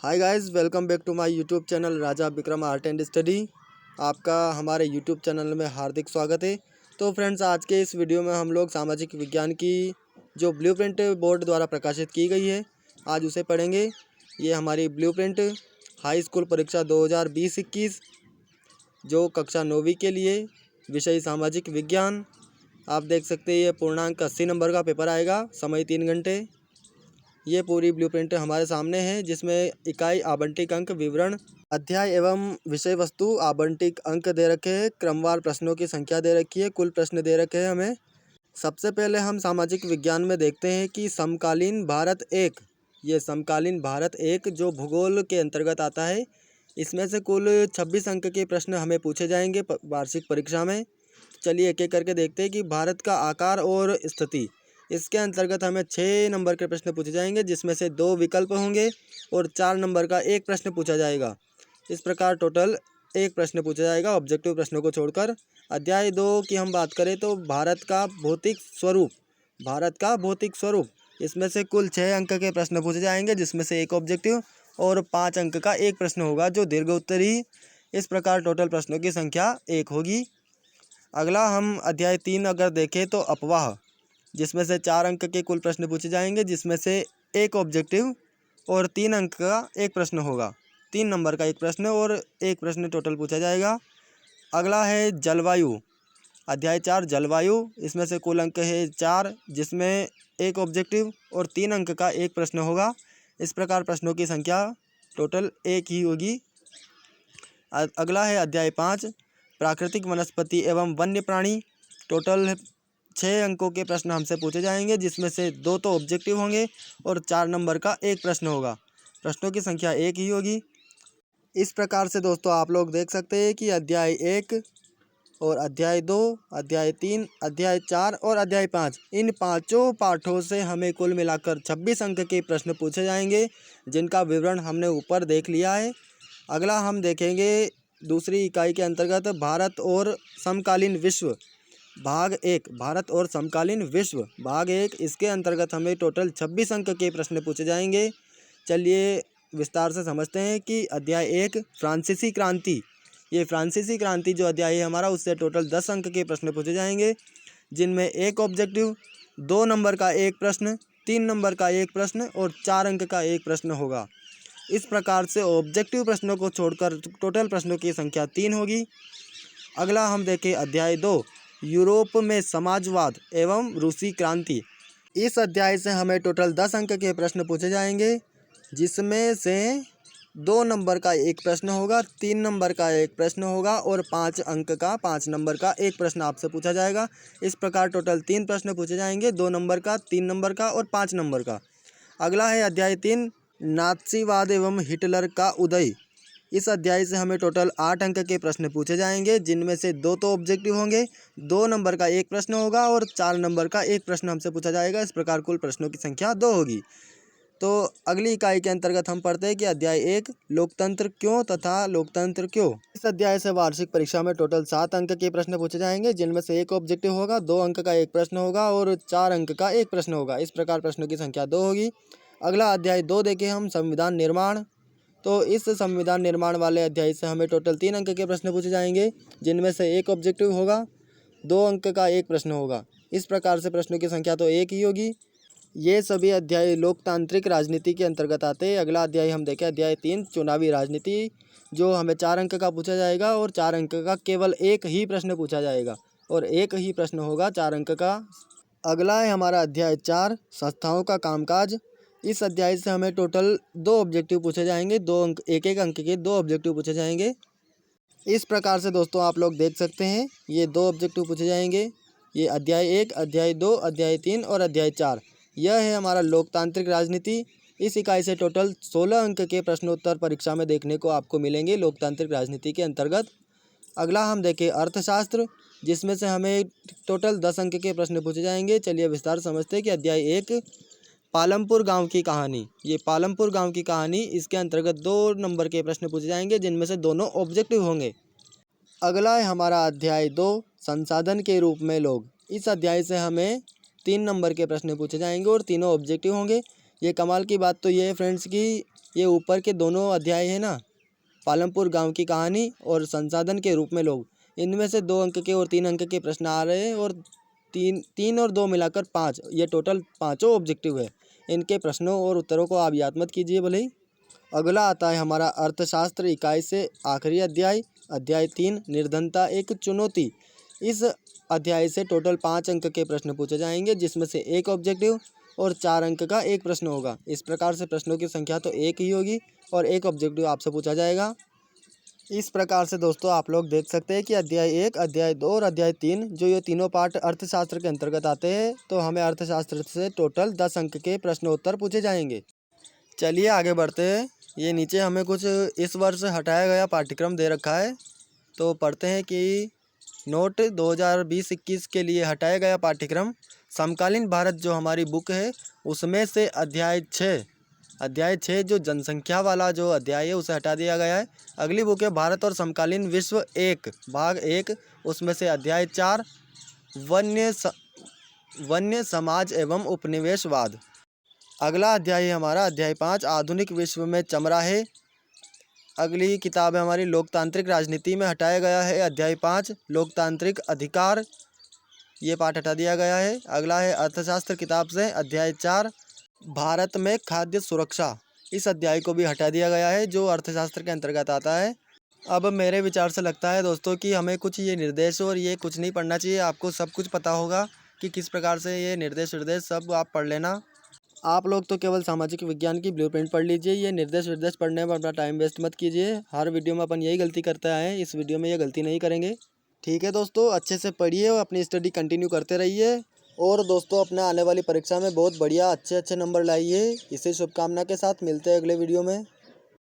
Hi guys, welcome back to my YouTube channel Raja Vikram art and study. आपका हमारे YouTube channel में हार्दिक स्वागत है। तो फ्रेंड्स, आज के इस वीडियो में हम लोग सामाजिक विज्ञान की जो ब्लूप्रिंट बोर्ड द्वारा प्रकाशित की गई है, आज उसे पढ़ेंगे। ये हमारी ब्लूप्रिंट हाई स्कूल परीक्षा 2020-21 जो कक्षा 9वीं के लिए विषय सामाजिक विज्ञान। आप देख सकते हैं ये पूर्णांक 80 नंबर का पेपर आएगा, समय 3 घंटे। ये पूरी ब्लूप्रिंट हमारे सामने है, जिसमें इकाई आवंटिक अंक विवरण अध्याय एवं विषय वस्तु आवंटिक अंक दे रखे हैं, क्रमवार प्रश्नों की संख्या दे रखी है, कुल प्रश्न दे रखे हैं हमें। सबसे पहले हम सामाजिक विज्ञान में देखते हैं कि समकालीन भारत एक, ये समकालीन भारत एक जो भूगोल के अंतर्गत आता है, इसमें से कुल 26 अंक के प्रश्न हमें पूछे जाएंगे वार्षिक परीक्षा में। चलिए एक एक करके देखते हैं कि भारत का आकार और स्थिति, इसके अंतर्गत हमें 6 नंबर के प्रश्न पूछे जाएंगे, जिसमें से 2 विकल्प होंगे और 4 नंबर का एक प्रश्न पूछा जाएगा। इस प्रकार टोटल एक प्रश्न पूछा जाएगा ऑब्जेक्टिव प्रश्नों को छोड़कर। अध्याय 2 की हम बात करें तो भारत का भौतिक स्वरूप, भारत का भौतिक स्वरूप, इसमें से कुल 6 अंक के प्रश्न पूछे जाएंगे, जिसमें से एक ऑब्जेक्टिव और 5 अंक का एक प्रश्न होगा जो दीर्घ उत्तरी। इस प्रकार टोटल प्रश्नों की संख्या 1 होगी। अगला हम अध्याय 3 अगर देखें तो अपवाह, जिसमें से 4 अंक के कुल प्रश्न पूछे जाएंगे, जिसमें से एक ऑब्जेक्टिव और 3 अंक का एक प्रश्न होगा। 3 नंबर का एक प्रश्न और एक प्रश्न टोटल पूछा जाएगा। अगला है जलवायु, अध्याय 4 जलवायु, इसमें से कुल अंक है 4, जिसमें एक ऑब्जेक्टिव और 3 अंक का एक प्रश्न होगा। इस प्रकार प्रश्नों की संख्या टोटल 1 ही होगी। अगला है अध्याय 5 प्राकृतिक वनस्पति एवं वन्य प्राणी, टोटल 6 अंकों के प्रश्न हमसे पूछे जाएंगे, जिसमें से 2 तो ऑब्जेक्टिव होंगे और 4 नंबर का एक प्रश्न होगा। प्रश्नों की संख्या 1 ही होगी। इस प्रकार से दोस्तों आप लोग देख सकते हैं कि अध्याय 1 और अध्याय 2, अध्याय 3, अध्याय 4 और अध्याय 5, इन पाँचों पाठों से हमें कुल मिलाकर 26 अंक के प्रश्न पूछे जाएंगे, जिनका विवरण हमने ऊपर देख लिया है। अगला हम देखेंगे दूसरी इकाई के अंतर्गत भारत और समकालीन विश्व भाग 1, भारत और समकालीन विश्व भाग 1, इसके अंतर्गत हमें टोटल 26 अंक के प्रश्न पूछे जाएंगे। चलिए विस्तार से समझते हैं कि अध्याय 1 फ्रांसीसी क्रांति, ये फ्रांसीसी क्रांति जो अध्याय है हमारा, उससे टोटल 10 अंक के प्रश्न पूछे जाएंगे, जिनमें एक ऑब्जेक्टिव, 2 नंबर का एक प्रश्न, 3 नंबर का एक प्रश्न और 4 अंक का एक प्रश्न होगा। इस प्रकार से ऑब्जेक्टिव प्रश्नों को छोड़कर टोटल प्रश्नों की संख्या 3 होगी। अगला हम देखें अध्याय 2 यूरोप में समाजवाद एवं रूसी क्रांति, इस अध्याय से हमें टोटल 10 अंक के प्रश्न पूछे जाएंगे, जिसमें से 2 नंबर का एक प्रश्न होगा, 3 नंबर का एक प्रश्न होगा और 5 अंक का 5 नंबर का एक प्रश्न आपसे पूछा जाएगा। इस प्रकार टोटल 3 प्रश्न पूछे जाएंगे, 2 नंबर का, 3 नंबर का और 5 नंबर का। अगला है अध्याय 3 नात्सीवाद एवं हिटलर का उदय, इस अध्याय से हमें टोटल 8 अंक के प्रश्न पूछे जाएंगे, जिनमें से 2 तो ऑब्जेक्टिव होंगे, 2 नंबर का एक प्रश्न होगा और 4 नंबर का एक प्रश्न हमसे पूछा जाएगा। इस प्रकार कुल प्रश्नों की संख्या 2 होगी। तो अगली इकाई के अंतर्गत हम पढ़ते हैं कि अध्याय 1 लोकतंत्र क्यों तथा लोकतंत्र क्यों, इस अध्याय से वार्षिक परीक्षा में टोटल 7 अंक के प्रश्न पूछे जाएंगे, जिनमें से एक ऑब्जेक्टिव होगा, 2 अंक का एक प्रश्न होगा और 4 अंक का एक प्रश्न होगा। इस प्रकार प्रश्नों की संख्या 2 होगी। अगला अध्याय 2 देखें हम संविधान निर्माण, तो इस संविधान निर्माण वाले अध्याय से हमें टोटल 3 अंक के प्रश्न पूछे जाएंगे, जिनमें से एक ऑब्जेक्टिव होगा, 2 अंक का एक प्रश्न होगा। इस प्रकार से प्रश्नों की संख्या तो 1 ही होगी। ये सभी अध्याय लोकतांत्रिक राजनीति के अंतर्गत आते हैं। अगला अध्याय हम देखें अध्याय 3 चुनावी राजनीति, जो हमें 4 अंक का पूछा जाएगा और 4 अंक का केवल एक ही प्रश्न पूछा जाएगा और एक ही प्रश्न होगा 4 अंक का। अगला है हमारा अध्याय 4 संस्थाओं का कामकाज, इस अध्याय से हमें टोटल 2 ऑब्जेक्टिव पूछे जाएंगे, 2 अंक, एक अंक के 2 ऑब्जेक्टिव पूछे जाएंगे। इस प्रकार से दोस्तों आप लोग देख सकते हैं ये 2 ऑब्जेक्टिव पूछे जाएंगे। ये अध्याय 1, अध्याय 2, अध्याय 3 और अध्याय 4, यह है हमारा लोकतांत्रिक राजनीति। इस इकाई से टोटल 16 अंक के प्रश्नोत्तर परीक्षा में देखने को आपको मिलेंगे लोकतांत्रिक राजनीति के अंतर्गत। अगला हम देखें अर्थशास्त्र, जिसमें से हमें टोटल 10 अंक के प्रश्न पूछे जाएंगे। चलिए विस्तार समझते हैं कि अध्याय 1 पालमपुर गांव की कहानी, ये पालमपुर गांव की कहानी, इसके अंतर्गत 2 नंबर के प्रश्न पूछे जाएंगे, जिनमें से दोनों ऑब्जेक्टिव होंगे। अगला है हमारा अध्याय 2 संसाधन के रूप में लोग, इस अध्याय से हमें 3 नंबर के प्रश्न पूछे जाएंगे और तीनों ऑब्जेक्टिव होंगे। ये कमाल की बात तो ये है फ्रेंड्स कि ये ऊपर के दोनों अध्याय है ना, पालमपुर गांव की कहानी और संसाधन के रूप में लोग, इनमें से 2 अंक के और 3 अंक के प्रश्न आ रहे हैं और 3 और 2 मिलाकर 5, ये टोटल 5 ऑब्जेक्टिव है। इनके प्रश्नों और उत्तरों को आप याद मत कीजिए भले ही। अगला आता है हमारा अर्थशास्त्र इकाई से आखिरी अध्याय, अध्याय 3 निर्धनता एक चुनौती। इस अध्याय से टोटल 5 अंक के प्रश्न पूछे जाएंगे, जिसमें से 1 ऑब्जेक्टिव और 4 अंक का 1 प्रश्न होगा। इस प्रकार से प्रश्नों की संख्या तो 1 ही होगी और 1 ऑब्जेक्टिव आपसे पूछा जाएगा। इस प्रकार से दोस्तों आप लोग देख सकते हैं कि अध्याय 1, अध्याय 2 और अध्याय 3 जो ये तीनों पार्ट अर्थशास्त्र के अंतर्गत आते हैं, तो हमें अर्थशास्त्र से टोटल 10 अंक के प्रश्नोत्तर पूछे जाएंगे। चलिए आगे बढ़ते हैं। ये नीचे हमें कुछ इस वर्ष हटाया गया पाठ्यक्रम दे रखा है, तो पढ़ते हैं कि नोट 2020-21 के लिए हटाया गया पाठ्यक्रम समकालीन भारत जो हमारी बुक है उसमें से अध्याय 6 जो जनसंख्या वाला जो अध्याय है उसे हटा दिया गया है। अगली बुक है भारत और समकालीन विश्व 1 भाग 1, उसमें से अध्याय 4 वन्य समाज एवं उपनिवेशवाद। अगला अध्याय है हमारा अध्याय 5 आधुनिक विश्व में चमरा है। अगली किताब है हमारी लोकतांत्रिक राजनीति में हटाया गया है अध्याय 5 लोकतांत्रिक अधिकार, ये पाठ हटा दिया गया है। अगला है अर्थशास्त्र किताब से अध्याय 4 भारत में खाद्य सुरक्षा, इस अध्याय को भी हटा दिया गया है जो अर्थशास्त्र के अंतर्गत आता है। अब मेरे विचार से लगता है दोस्तों कि हमें कुछ ये निर्देश और ये कुछ नहीं पढ़ना चाहिए। आपको सब कुछ पता होगा कि किस प्रकार से ये निर्देश सब आप पढ़ लेना। आप लोग तो केवल सामाजिक विज्ञान की ब्लूप्रिंट पढ़ लीजिए, ये निर्देश पढ़ने में अपना टाइम वेस्ट मत कीजिए। हर वीडियो में अपन यही गलती करते आए हैं, इस वीडियो में ये गलती नहीं करेंगे। ठीक है दोस्तों, अच्छे से पढ़िए और अपनी स्टडी कंटिन्यू करते रहिए। और दोस्तों अपने आने वाली परीक्षा में बहुत बढ़िया अच्छे नंबर लाइए। इसी शुभकामना के साथ मिलते हैं अगले वीडियो में।